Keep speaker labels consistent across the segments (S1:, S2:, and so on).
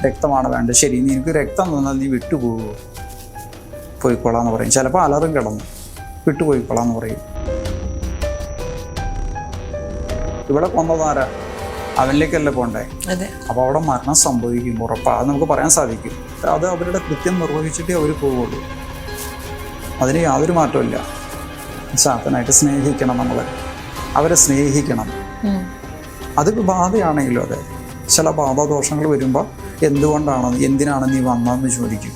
S1: രക്തമാണ് വേണ്ടത്. ശരി, നിനക്ക് രക്തം തന്നാൽ നീ വിട്ടുപോകുമോ? പോയിക്കോളാന്ന് പറയും. ചിലപ്പോൾ അലറും കിടന്നു വിട്ടുപോയിക്കോളാന്ന് പറയും. ഇവിടെ കൊന്നതാരാ? അവനിലേക്കല്ലേ പോണ്ടേ? അപ്പോൾ അവിടെ മരണം സംഭവിക്കും, ഉറപ്പാണ്. അത് നമുക്ക് പറയാൻ സാധിക്കും. അത് അവരുടെ കൃത്യം നിർവഹിച്ചിട്ടേ അവർ പോവുള്ളൂ. അതിന് യാതൊരു മാറ്റമില്ല. ശാന്തനായിട്ട് സ്നേഹിക്കണം, നമ്മൾ അവരെ സ്നേഹിക്കണം. അത് ബാധയാണെങ്കിലും അതെ, ചില ബാധാദോഷങ്ങൾ വരുമ്പോൾ എന്തിനാണ് നീ വന്നതെന്ന് ചോദിക്കും.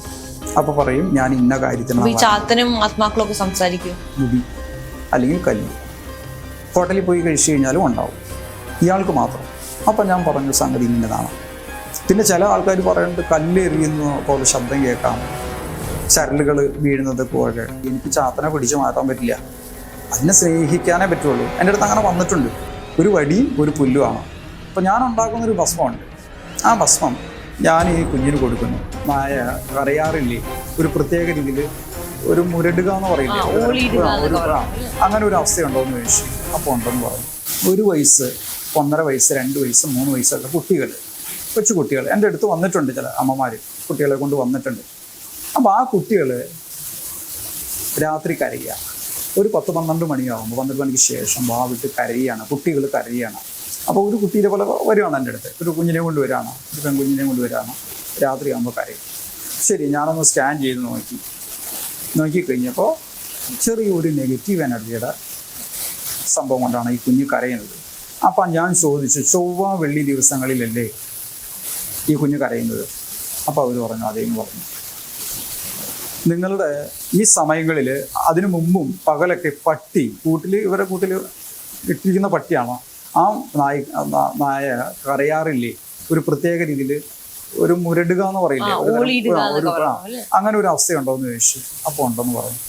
S1: അപ്പോൾ പറയും ഞാൻ ഇന്ന കാര്യത്തിനാണ്.
S2: ആത്മാക്കളൊക്കെ സംസാരിക്കും.
S1: മുടി അല്ലെങ്കിൽ കല്ല് ഹോട്ടലിൽ പോയി കഴിച്ചു കഴിഞ്ഞാലും ഉണ്ടാവും, ഇയാൾക്ക് മാത്രം. അപ്പം ഞാൻ പറഞ്ഞ സംഗതി ഇന്നതാണ്. പിന്നെ ചില ആൾക്കാർ പറയുന്നത് കല്ല് എറിയുന്ന പോലെ ശബ്ദം കേൾക്കാം, ചരലുകൾ വീഴുന്നത് പോലെ. എനിക്ക് ചാത്തനെ പിടിച്ചു മാറ്റാൻ പറ്റില്ല, അതിനെ സ്നേഹിക്കാനേ പറ്റുള്ളൂ. എൻ്റെ അടുത്ത് അങ്ങനെ വന്നിട്ടുണ്ട്. ഒരു വടിയും ഒരു പുല്ലുമാണ്. അപ്പോൾ ഞാൻ ഉണ്ടാക്കുന്നൊരു ഭസ്മമുണ്ട്. ആ ഭസ്മം ഞാൻ ഈ കുഞ്ഞിന് കൊടുക്കുന്നു. നായ കരയാറില്ലേ, ഒരു പ്രത്യേക രീതിയിൽ ഒരു മുരടുക എന്ന് പറയില്ലേ, അങ്ങനെ ഒരു അവസ്ഥയുണ്ടോ എന്ന് ചോദിച്ചു. അപ്പോൾ ഉണ്ടെന്ന് പറഞ്ഞു. 1 വയസ്സ്, 1.5 വയസ്സ്, 2 വയസ്സ്, 3 വയസ്സുള്ള കുട്ടികൾ, കൊച്ചു കുട്ടികൾ എൻ്റെ അടുത്ത് വന്നിട്ടുണ്ട്. ചില അമ്മമാർ കുട്ടികളെ കൊണ്ട് വന്നിട്ടുണ്ട്. അപ്പോൾ ആ കുട്ടികൾ രാത്രി കരയുക. ഒരു 10-12 മണിയാകുമ്പോൾ, 12 മണിക്ക് ശേഷം വിട്ട് കരയുകയാണ്, കുട്ടികൾ കരയുകയാണ്. അപ്പോൾ ഒരു കുട്ടീനെ പോലെ വരുവാണ് എൻ്റെ അടുത്ത്. ഒരു കുഞ്ഞിനെ കൊണ്ട് വരികയാണ്, ഒരു പെൺകുഞ്ഞിനെ കൊണ്ട് വരികയാണ്. രാത്രിയാകുമ്പോൾ കരയും. ശരി, ഞാനൊന്ന് സ്കാൻ ചെയ്ത് നോക്കിക്കഴിഞ്ഞപ്പോൾ ചെറിയൊരു നെഗറ്റീവ് എനർജിയുടെ സംഭവം കൊണ്ടാണ് ഈ കുഞ്ഞ് കരയുന്നത്. അപ്പം ഞാൻ ചോദിച്ചു, ചൊവ്വ വെള്ളി ദിവസങ്ങളിലല്ലേ ഈ കുഞ്ഞ് കരയുന്നത്? അപ്പോൾ അവർ പറഞ്ഞു അതേന്ന് പറഞ്ഞു. നിങ്ങളുടെ ഈ സമയങ്ങളിൽ അതിനു മുമ്പും പകലൊക്കെ പട്ടി ഇവരുടെ കൂട്ടിൽ ഇട്ടിരിക്കുന്ന പട്ടിയാണോ? ആ നായ കരയാറില്ലേ, ഒരു പ്രത്യേക രീതിയിൽ ഒരു മുരടുക എന്ന് പറയില്ലേ, അങ്ങനെ ഒരു അവസ്ഥയുണ്ടോ എന്ന് ചോദിച്ചു. അപ്പോൾ ഉണ്ടെന്ന് പറഞ്ഞു.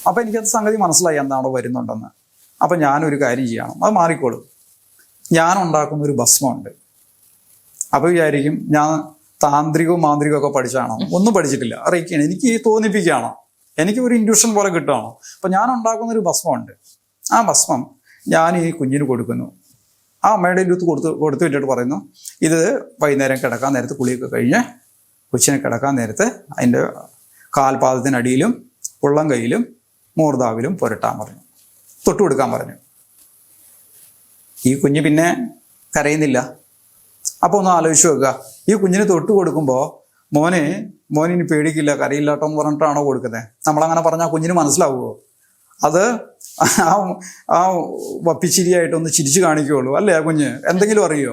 S1: അപ്പം എനിക്കത് സംഗതി മനസ്സിലായി എന്താണോ വരുന്നുണ്ടെന്ന്. അപ്പം ഞാനൊരു കാര്യം ചെയ്യണം, അത് മാറിക്കോളും. ഞാൻ ഉണ്ടാക്കുന്നൊരു ഭസ്മമുണ്ട്. അപ്പോൾ വിചാരിക്കും ഞാൻ താന്ത്രികവും മാന്ത്രികവും ഒക്കെ പഠിച്ചാണോ? ഒന്നും പഠിച്ചിട്ടില്ല, അറിയിക്കുകയാണ്. എനിക്ക് തോന്നിപ്പിക്കുകയാണോ? എനിക്ക് ഒരു ഇൻഡ്യൂഷൻ പോലെ കിട്ടുകയാണോ? അപ്പം ഞാൻ ഉണ്ടാക്കുന്നൊരു ഭസ്മമുണ്ട്. ആ ഭസ്മം ഞാൻ ഈ കുഞ്ഞിന് കൊടുക്കുന്നു. ആ അമ്മയുടെ അടുത്ത് കൊടുത്തു വിട്ടിട്ട് പറയുന്നു, ഇത് വൈകുന്നേരം കിടക്കാൻ നേരത്ത് കുളിയൊക്കെ കഴിഞ്ഞ് കൊച്ചിനെ കിടക്കാൻ നേരത്ത് അതിൻ്റെ കാൽപാദത്തിനടിയിലും ഉള്ളം കൈയിലും മൂർധാവിലും പുരട്ടാൻ പറഞ്ഞു, തൊട്ടു കൊടുക്കാൻ പറഞ്ഞു. ഈ കുഞ്ഞ് പിന്നെ കരയുന്നില്ല. അപ്പോൾ ഒന്ന് ആലോചിച്ച് വെക്കുക, ഈ കുഞ്ഞിന് തൊട്ട് കൊടുക്കുമ്പോൾ മോനിനി പേടിക്കില്ല, കരയില്ലാട്ടോ എന്ന് പറഞ്ഞിട്ടാണോ കൊടുക്കുന്നത്? നമ്മളങ്ങനെ പറഞ്ഞാൽ കുഞ്ഞിന് മനസ്സിലാവുമോ? അത് ആ വപ്പിച്ചിരിയായിട്ടൊന്ന് ചിരിച്ചു കാണിക്കുകയുള്ളൂ അല്ലേ ആ കുഞ്ഞ്? എന്തെങ്കിലും അറിയോ?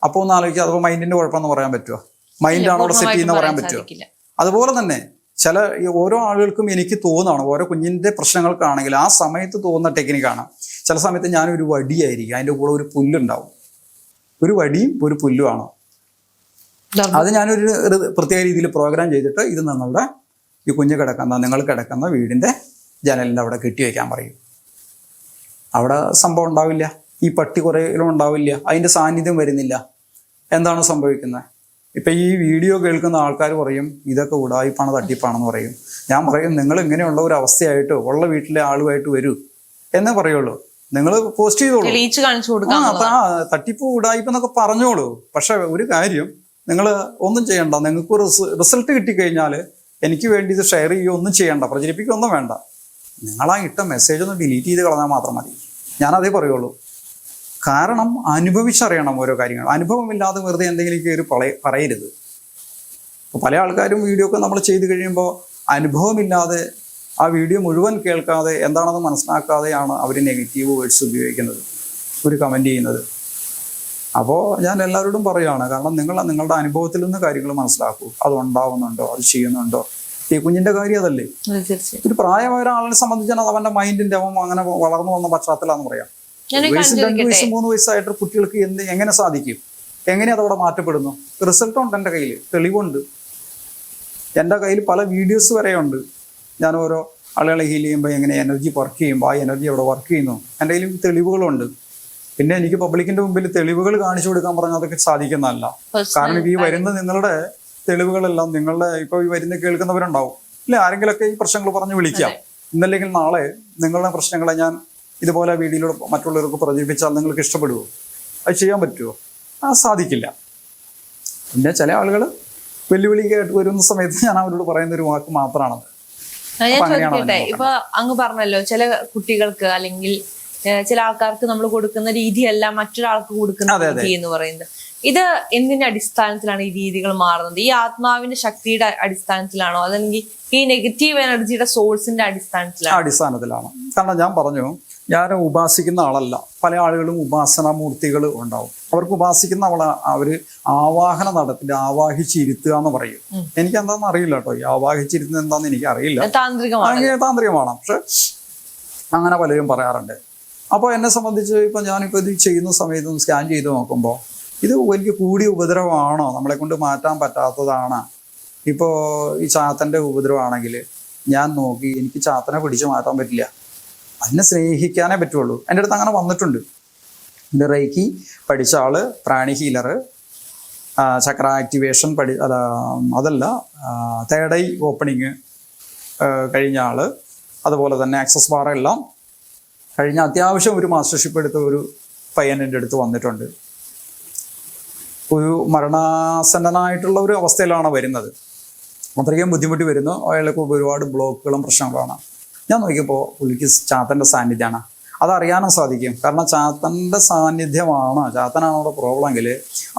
S1: അപ്പോൾ ഒന്ന് ആലോചിക്കുക, അതിപ്പോൾ മൈൻഡിൻ്റെ കുഴപ്പമെന്ന് പറയാൻ പറ്റുമോ? മൈൻഡാണോ അവിടെ സെറ്റ് ചെയ്യുന്ന പറയാൻ പറ്റുമോ? അതുപോലെ തന്നെ ഓരോ ആളുകൾക്കും എനിക്ക് തോന്നുകയാണ്, ഓരോ കുഞ്ഞിൻ്റെ പ്രശ്നങ്ങൾക്കാണെങ്കിൽ ആ സമയത്ത് തോന്നുന്ന ടെക്നിക്കാണ്. ചില സമയത്ത് ഞാനൊരു വടിയായിരിക്കും, അതിൻ്റെ കൂടെ ഒരു പുല്ലുണ്ടാവും. ഒരു വടിയും ഒരു പുല്ലുമാണ്. അത് ഞാനൊരു പ്രത്യേക രീതിയിൽ പ്രോഗ്രാം ചെയ്തിട്ട് ഇത് നിങ്ങൾ കിടക്കുന്ന വീടിൻ്റെ ജനലിൻ്റെ അവിടെ കെട്ടി വയ്ക്കാൻ പറയും. അവിടെ സംഭവം ഉണ്ടാവില്ല, ഈ പട്ടി കുറേലും ഉണ്ടാവില്ല, അതിൻ്റെ സാന്നിധ്യം വരുന്നില്ല. എന്താണ് സംഭവിക്കുന്നത്? ഇപ്പം ഈ വീഡിയോ കേൾക്കുന്ന ആൾക്കാർ പറയും ഇതൊക്കെ ഉടായിപ്പാണ്, തട്ടിപ്പാണെന്ന് പറയും. ഞാൻ പറയും നിങ്ങൾ ഇങ്ങനെയുള്ള ഒരു അവസ്ഥയായിട്ട് ഉള്ള വീട്ടിലെ ആളുമായിട്ട് വരൂ എന്നേ പറയുള്ളൂ. നിങ്ങൾ പോസ്റ്റ് ചെയ്തോളൂ, തട്ടിപ്പ് ഉടായിപ്പ് എന്നൊക്കെ പറഞ്ഞോളൂ. പക്ഷെ ഒരു കാര്യം, നിങ്ങൾ ഒന്നും ചെയ്യണ്ട. നിങ്ങൾക്ക് റിസൾട്ട് കിട്ടിക്കഴിഞ്ഞാൽ എനിക്ക് വേണ്ടി ഇത് ഷെയർ ചെയ്യുകയോ ഒന്നും ചെയ്യണ്ട, പ്രചരിപ്പിക്കുകയൊന്നും വേണ്ട. നിങ്ങളാ ഇട്ട മെസ്സേജ് ഒന്ന് ഡിലീറ്റ് ചെയ്ത് കളഞ്ഞാൽ മാത്രം മതി. ഞാനതേ പറയുള്ളൂ. കാരണം അനുഭവിച്ചറിയണം ഓരോ കാര്യങ്ങൾ. അനുഭവമില്ലാതെ വെറുതെ എന്തെങ്കിലും കയറി പറയരുത്. ഇപ്പോൾ പല ആൾക്കാരും വീഡിയോ ഒക്കെ നമ്മൾ ചെയ്ത് കഴിയുമ്പോൾ അനുഭവമില്ലാതെ ആ വീഡിയോ മുഴുവൻ കേൾക്കാതെ എന്താണെന്ന് മനസ്സിലാക്കാതെയാണ് അവർ നെഗറ്റീവ് വേർഡ്സ് ഉപയോഗിക്കുന്നത്, ഒരു കമൻറ്റ് ചെയ്യുന്നത്. അപ്പോൾ ഞാൻ എല്ലാവരോടും പറയുകയാണ്, കാരണം നിങ്ങളുടെ അനുഭവത്തിൽ നിന്ന് കാര്യങ്ങൾ മനസ്സിലാക്കൂ. അത് ഉണ്ടാവുന്നുണ്ടോ, അത് ചെയ്യുന്നുണ്ടോ? ഈ കുഞ്ഞിന്റെ കാര്യം അതല്ലേ. ഒരു പ്രായമായ ഒരാളിനെ സംബന്ധിച്ചാൽ അവന്റെ മൈൻഡിന്റെ അങ്ങനെ വളർന്നു വന്ന പശ്ചാത്തലാന്ന് പറയാം. 1 വയസ്സ്, 2 വയസ്സ്, 3 വയസ്സായിട്ട് കുട്ടികൾക്ക് എങ്ങനെ സാധിക്കും? എങ്ങനെ അതവിടെ മാറ്റപ്പെടുന്നു? റിസൾട്ട് ഉണ്ട് എൻ്റെ കയ്യിൽ, തെളിവുണ്ട്. എൻ്റെ കയ്യിൽ പല വീഡിയോസ് വരെയുണ്ട്. ഞാൻ ഓരോ ആളുകളെ ഹീൽ ചെയ്യുമ്പോൾ എങ്ങനെ എനർജി വർക്ക് ചെയ്യുമ്പോൾ ആ എനർജി അവിടെ വർക്ക് ചെയ്യുന്നു, എൻ്റെ കയ്യിൽ തെളിവുകളുണ്ട്. പിന്നെ എനിക്ക് പബ്ലിക്കിന്റെ മുമ്പിൽ തെളിവുകൾ കാണിച്ചു കൊടുക്കാൻ പറഞ്ഞാൽ അതൊക്കെ സാധിക്കുന്നതല്ല. കാരണം ഈ വരുന്ന നിങ്ങളുടെ തെളിവുകളെല്ലാം നിങ്ങളുടെ ഇപ്പോൾ ഈ വരുന്ന കേൾക്കുന്നവരുണ്ടാവും അല്ലെ, ആരെങ്കിലൊക്കെ ഈ പ്രശ്നങ്ങൾ പറഞ്ഞ് വിളിക്കാം. ഇന്നല്ലെങ്കിൽ നാളെ നിങ്ങളുടെ പ്രശ്നങ്ങളെ ഞാൻ ഇതുപോലെ വീഡിയോയിലൂടെ മറ്റുള്ളവർക്ക് പ്രചരിപ്പിച്ചാൽ നിങ്ങൾക്ക് ഇഷ്ടപ്പെടുമോ? അത് ചെയ്യാൻ പറ്റുമോ? സാധിക്കില്ല. പിന്നെ ചില ആളുകൾ വെല്ലുവിളിക്കായിട്ട് വരുന്ന സമയത്ത് ഞാൻ അവരോട് പറയുന്ന ഒരു വാക്ക് മാത്രമാണത്.
S2: ഞാൻ ചോദിക്കട്ടെ, ഇപ്പൊ അങ്ങ് പറഞ്ഞല്ലോ ചില കുട്ടികൾക്ക് അല്ലെങ്കിൽ ചില ആൾക്കാർക്ക് നമ്മൾ കൊടുക്കുന്ന രീതിയല്ല മറ്റൊരാൾക്ക് കൊടുക്കുന്ന രീതി എന്ന് പറയുന്നത്. ഇത് എന്തിന്റെ അടിസ്ഥാനത്തിലാണ് ഈ രീതികൾ മാറുന്നത്? ഈ ആത്മാവിന്റെ ശക്തിയുടെ അടിസ്ഥാനത്തിലാണോ, അതല്ലെങ്കിൽ ഈ നെഗറ്റീവ് എനർജിയുടെ സോഴ്സിന്റെ അടിസ്ഥാനത്തിലാണോ?
S1: അടിസ്ഥാനത്തിലാണ്. കാരണം ഞാൻ പറഞ്ഞു, ഞാൻ ഉപാസിക്കുന്ന ആളല്ല. പല ആളുകളും ഉപാസനാമൂർത്തികൾ ഉണ്ടാവും. അവർക്ക് ഉപാസിക്കുന്ന അവര് ആവാഹന നടത്തില്ല, ആവാഹിച്ചിരുത്തുക എന്ന് പറയും. എനിക്ക് എന്താണെന്ന് അറിയില്ല കേട്ടോ, ഈ ആവാഹിച്ചിരുത്തുന്നത് എന്താണെന്ന് എനിക്ക് അറിയില്ല. താന്ത്രികമാണ്. പക്ഷെ അങ്ങനെ പലരും പറയാറുണ്ട്. അപ്പോൾ എന്നെ സംബന്ധിച്ച് ഇപ്പം ഞാനിപ്പോൾ ഇത് ചെയ്യുന്ന സമയത്ത് സ്കാൻ ചെയ്ത് നോക്കുമ്പോൾ ഇത് വലിയ കൂടിയ ഉപദ്രവമാണോ, നമ്മളെ കൊണ്ട് മാറ്റാൻ പറ്റാത്തതാണ്. ഇപ്പോൾ ഈ ചാത്തൻ്റെ ഉപദ്രവമാണെങ്കിൽ ഞാൻ നോക്കി എനിക്ക് ചാത്തനെ പിടിച്ചു മാറ്റാൻ പറ്റില്ല, അതിനെ സ്നേഹിക്കാനേ പറ്റുള്ളൂ. എൻ്റെ അടുത്ത് അങ്ങനെ വന്നിട്ടുണ്ട്. എൻ്റെ റേക്കി പഠിച്ച ആള്, പ്രാണി ഹീലർ, ചക്ര ആക്ടിവേഷൻ അതല്ല തേർഡ് ഐ ഓപ്പണിങ് കഴിഞ്ഞ ആള്, അതുപോലെ തന്നെ ആക്സസ് ബാർ എല്ലാം കഴിഞ്ഞ അത്യാവശ്യം ഒരു മാസ്റ്റർഷിപ്പ് എടുത്ത ഒരു പയ്യൻ എൻ്റെ അടുത്ത് വന്നിട്ടുണ്ട്. ഒരു മരണാസന്നനായിട്ടുള്ള ഒരു അവസ്ഥയിലാണ് വരുന്നത്. അത്രയും ബുദ്ധിമുട്ടി വരുന്നു. അയാൾക്ക് ഒരുപാട് ബ്ലോക്കുകളും പ്രശ്നങ്ങളാണ്. ഞാൻ നോക്കിയപ്പോൾ പുള്ളിക്ക് ചാത്തൻ്റെ സാന്നിധ്യമാണ്. അതറിയാനും സാധിക്കും. കാരണം ചാത്തൻ്റെ സാന്നിധ്യമാണ്, ചാത്തനാണ് അവിടെ പ്രോബ്ലം എങ്കിൽ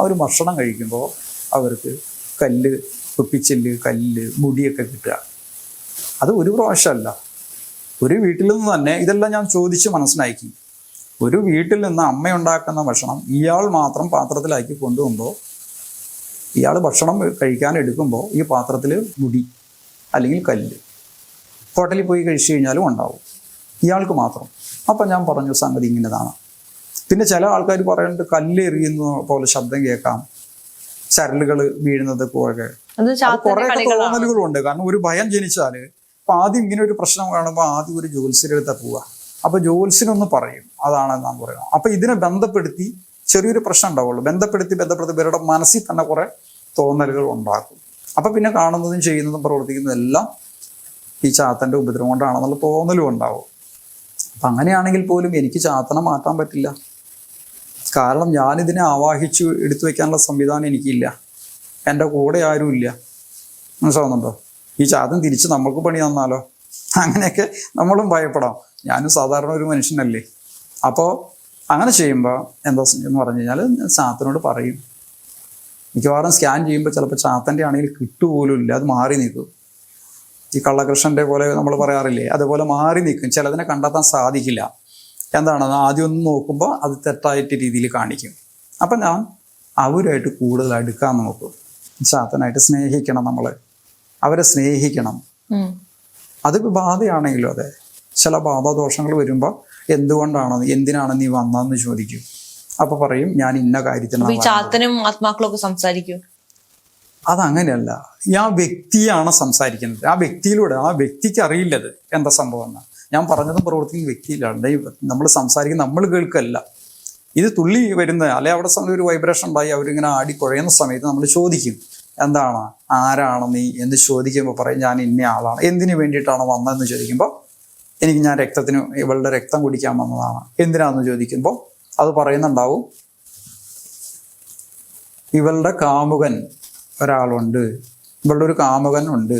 S1: അവർ ഭക്ഷണം കഴിക്കുമ്പോൾ അവർക്ക് കല്ല്, കുപ്പിച്ചില്ല്, കല്ല്, മുടിയൊക്കെ കിട്ടുക. അത് ഒരു പ്രാവശ്യമല്ല, ഒരു വീട്ടിൽ നിന്ന് തന്നെ ഇതെല്ലാം ഞാൻ ചോദിച്ച് മനസ്സിലാക്കി. ഒരു വീട്ടിൽ നിന്ന് അമ്മയുണ്ടാക്കുന്ന ഭക്ഷണം ഇയാൾ മാത്രം പാത്രത്തിലാക്കി കൊണ്ടുപോകുമ്പോൾ, ഇയാൾ ഭക്ഷണം കഴിക്കാൻ എടുക്കുമ്പോൾ ഈ പാത്രത്തിൽ മുടി അല്ലെങ്കിൽ കല്ല്, ഹോട്ടലിൽ പോയി കഴിച്ചു കഴിഞ്ഞാലും ഉണ്ടാവും, ഇയാൾക്ക് മാത്രം. അപ്പം ഞാൻ പറഞ്ഞു സംഗതി ഇങ്ങനെതാണ്. പിന്നെ ചില ആൾക്കാർ പറയുന്നുണ്ട് കല്ല് എറിയുന്ന പോലെ ശബ്ദം കേൾക്കാം, ചരലുകൾ വീഴുന്നത് പോലെ. കുറേയൊക്കെ തോന്നലുകളുണ്ട്. കാരണം ഒരു ഭയം ജനിച്ചാൽ ഇപ്പം ആദ്യം ഇങ്ങനെ ഒരു പ്രശ്നം കാണുമ്പോൾ ആദ്യം ഒരു ജ്യോത്സ്യരെടുത്ത പോവുക. അപ്പോൾ ജ്യോത്സ്യനൊന്ന് പറയും, അതാണെന്ന് നാം പറയണം. അപ്പം ഇതിനെ ബന്ധപ്പെടുത്തി ചെറിയൊരു പ്രശ്നം ഉണ്ടാവുള്ളൂ. ബന്ധപ്പെടുത്തി ഇവരുടെ മനസ്സിൽ തന്നെ കുറേ തോന്നലുകൾ ഉണ്ടാക്കും. അപ്പം പിന്നെ കാണുന്നതും ചെയ്യുന്നതും പ്രവർത്തിക്കുന്നതും എല്ലാം ഈ ചാത്തൻ്റെ ഉപദ്രവം കൊണ്ടാണെന്നുള്ള തോന്നലും ഉണ്ടാവും. അപ്പം അങ്ങനെയാണെങ്കിൽ പോലും എനിക്ക് ചാത്തനെ മാറ്റാൻ പറ്റില്ല. കാരണം ഞാനിതിനെ ആവാഹിച്ചു എടുത്തു വയ്ക്കാനുള്ള സംവിധാനം എനിക്കില്ല. എൻ്റെ കൂടെ ആരുമില്ല. മനസ്സിലാവുന്നുണ്ടോ? ഈ ചാത്തൻ തിരിച്ച് നമ്മൾക്ക് പണി തന്നാലോ, അങ്ങനെയൊക്കെ നമ്മളും ഭയപ്പെടാം. ഞാനും സാധാരണ ഒരു മനുഷ്യനല്ലേ. അപ്പോൾ അങ്ങനെ ചെയ്യുമ്പോൾ എന്താ എന്ന് പറഞ്ഞു കഴിഞ്ഞാൽ ചാത്തനോട് പറയും. മിക്കവാറും സ്കാൻ ചെയ്യുമ്പോൾ ചിലപ്പോൾ ചാത്തൻ്റെ ആണെങ്കിൽ കിട്ടുപോലും ഇല്ല, അത് മാറി നിൽക്കും. ഈ കള്ളകൃഷ്ണൻ്റെ പോലെ നമ്മൾ പറയാറില്ലേ, അതുപോലെ മാറി നിൽക്കും. ചിലതിനെ കണ്ടെത്താൻ സാധിക്കില്ല. എന്താണ്, ആദ്യം ഒന്ന് നോക്കുമ്പോൾ അത് തെറ്റായിട്ട് രീതിയിൽ കാണിക്കും. അപ്പം ഞാൻ അവരുമായിട്ട് കൂടുതൽ അടുക്കാൻ നോക്കും. ചാത്തനായിട്ട് സ്നേഹിക്കണം, അവരെ സ്നേഹിക്കണം. അത് ബാധയാണെങ്കിലും അതെ, ചില ബാധാദോഷങ്ങൾ വരുമ്പോൾ എന്തിനാണ് നീ വന്നതെന്ന് ചോദിക്കും. അപ്പൊ പറയും ഞാൻ ഇന്ന കാര്യത്തിനാണ്.
S2: ചാത്തനും ആത്മാക്കളൊക്കെ സംസാരിക്കും.
S1: അതങ്ങനെയല്ല, ആ വ്യക്തിയാണ് സംസാരിക്കുന്നത്. ആ വ്യക്തിയിലൂടെ, ആ വ്യക്തിക്ക് അറിയില്ലത് എന്താ സംഭവം എന്ന്. ഞാൻ പറഞ്ഞതും പ്രവർത്തിക്കുന്ന വ്യക്തിയിലാണ്. നമ്മൾ സംസാരിക്കുന്ന നമ്മൾ കേൾക്കല്ല. ഇത് തുള്ളി വരുന്ന അല്ലെ, അവിടെ ഒരു വൈബ്രേഷൻ ഉണ്ടായി അവരിങ്ങനെ ആടി കുഴയുന്ന സമയത്ത് നമ്മൾ ചോദിക്കും, എന്താണ്, ആരാണ് നീ എന്ന് ചോദിക്കുമ്പോൾ പറയും ഞാൻ ഇന്ന ആളാണ്. എന്തിനു വേണ്ടിയിട്ടാണ് വന്നതെന്ന് ചോദിക്കുമ്പോൾ ഞാൻ ഇവളുടെ രക്തം കുടിക്കാൻ വന്നതാണ്. എന്തിനാണെന്ന് ചോദിക്കുമ്പോൾ അത് പറയുന്നുണ്ടാവും, ഇവളുടെ കാമുകൻ ഒരാളുണ്ട്, ഇവളുടെ ഒരു കാമുകൻ ഉണ്ട്,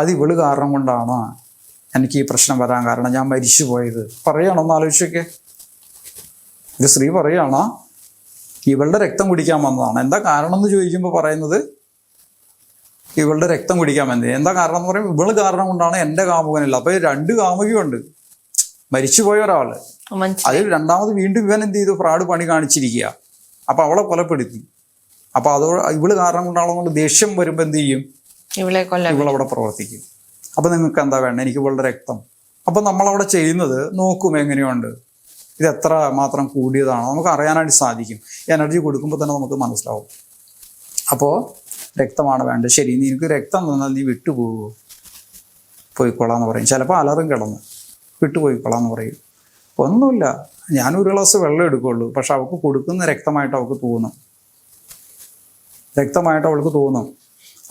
S1: അത് ഇവള് കാരണം കൊണ്ടാണ് എനിക്ക് ഈ പ്രശ്നം വരാൻ കാരണം, ഞാൻ മരിച്ചു പോയത്. പറയണമെന്ന് ആലോചിച്ചൊക്കെ. ഇത് സ്ത്രീ പറയുകയാണോ, ഇവളുടെ രക്തം കുടിക്കാൻ വന്നതാണ്. എന്താ കാരണം എന്ന് ചോദിക്കുമ്പോൾ പറയുന്നത് ഇവളുടെ രക്തം കുടിക്കാൻ വന്നത്. എന്താ കാരണം എന്ന് പറയുമ്പോൾ ഇവള് കാരണം കൊണ്ടാണ് എൻ്റെ കാമുകനില്ല. അപ്പൊ 2 കാമുകയുണ്ട്, മരിച്ചുപോയ ഒരാള്. അതിൽ രണ്ടാമത് വീണ്ടും ഇവൻ എന്ത് ചെയ്തു, ഫ്രോഡ് പണി കാണിച്ചിരിക്കുക. അപ്പൊ അവളെ കൊലപ്പെടുത്തി. അപ്പൊ ഇവള് കാരണം കൊണ്ടാണെന്നുള്ള ദേഷ്യം വരുമ്പോൾ എന്ത് ചെയ്യും, ഇവളവിടെ പ്രവർത്തിക്കും. അപ്പൊ നിങ്ങൾക്ക് എന്താ വേണ്ടത്, എനിക്ക് ഇവളുടെ രക്തം. അപ്പൊ നമ്മളവിടെ ചെയ്യുന്നത് നോക്കും എങ്ങനെയുണ്ട്, ഇത് എത്ര മാത്രം കൂടിയതാണ് നമുക്ക് അറിയാനായിട്ട് സാധിക്കും. എനർജി കൊടുക്കുമ്പോൾ തന്നെ നമുക്ക് മനസ്സിലാവും. അപ്പോൾ രക്തമാണ് വേണ്ടത്. ശരി, നിനക്ക് രക്തം തന്നാൽ നീ വിട്ടുപോകുമോ? പോയിക്കൊള്ളാന്ന് പറയും. ചിലപ്പോൾ അലറും കിടന്ന് വിട്ടുപോയിക്കൊള്ളാന്ന് പറയും. ഒന്നുമില്ല, ഞാനൊരു ഗ്ലാസ് വെള്ളം എടുക്കുകയുള്ളൂ, പക്ഷെ അവൾക്ക് കൊടുക്കുന്ന രക്തമായിട്ട് അവൾക്ക് തോന്നും.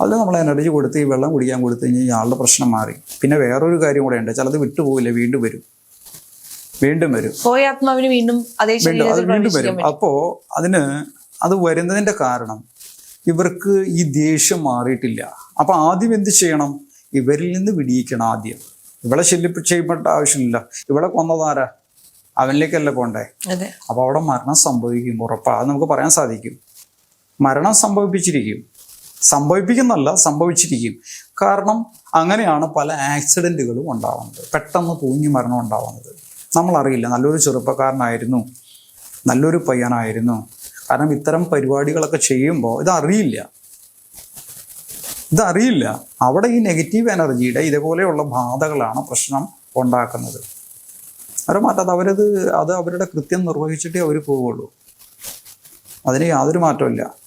S1: അതിൽ നമ്മൾ എനർജി കൊടുത്ത് ഈ വെള്ളം കുടിക്കാൻ കൊടുത്തു കഴിഞ്ഞാൽ ഇയാളുടെ പ്രശ്നം മാറി. പിന്നെ വേറൊരു കാര്യം കൂടെ ഉണ്ട്, ചിലത് വിട്ടുപോകില്ല, വീണ്ടും വരും.
S2: വീണ്ടും വരും.
S1: അപ്പോൾ അത് വരുന്നതിന്റെ കാരണം ഇവർക്ക് ഈ ദേഷ്യം മാറിയിട്ടില്ല. അപ്പൊ ആദ്യം എന്ത് ചെയ്യണം? ഇവരിൽ നിന്ന് വിടിയിക്കണം ആദ്യം. ഇവളെ ചെയ്യപ്പെട്ട ആവശ്യമില്ല. ഇവളെ കൊന്നതാരാ? അവനിലേക്കല്ല പോണ്ടേ. അപ്പൊ അവിടെ മരണം സംഭവിക്കും, ഉറപ്പാ. അത് നമുക്ക് പറയാൻ സാധിക്കും. മരണം സംഭവിച്ചിരിക്കും. കാരണം അങ്ങനെയാണ് പല ആക്സിഡന്റുകളും ഉണ്ടാവുന്നത്, പെട്ടെന്ന് തൂങ്ങി മരണം ഉണ്ടാവുന്നത്. നമ്മളറിയില്ല, നല്ലൊരു ചെറുപ്പക്കാരനായിരുന്നു, നല്ലൊരു പയ്യനായിരുന്നു. കാരണം ഇത്തരം പരിപാടികളൊക്കെ ചെയ്യുമ്പോൾ ഇതറിയില്ല. അവിടെ ഈ നെഗറ്റീവ് എനർജിയുടെ ഇതേപോലെയുള്ള ബാധകളാണ് പ്രശ്നം ഉണ്ടാക്കുന്നത്. അവരെ മാറ്റാതെ അവരത് അവരുടെ കൃത്യം നിർവഹിച്ചിട്ടേ അവർ പോവുള്ളൂ. അതിന് യാതൊരു മാറ്റമില്ല.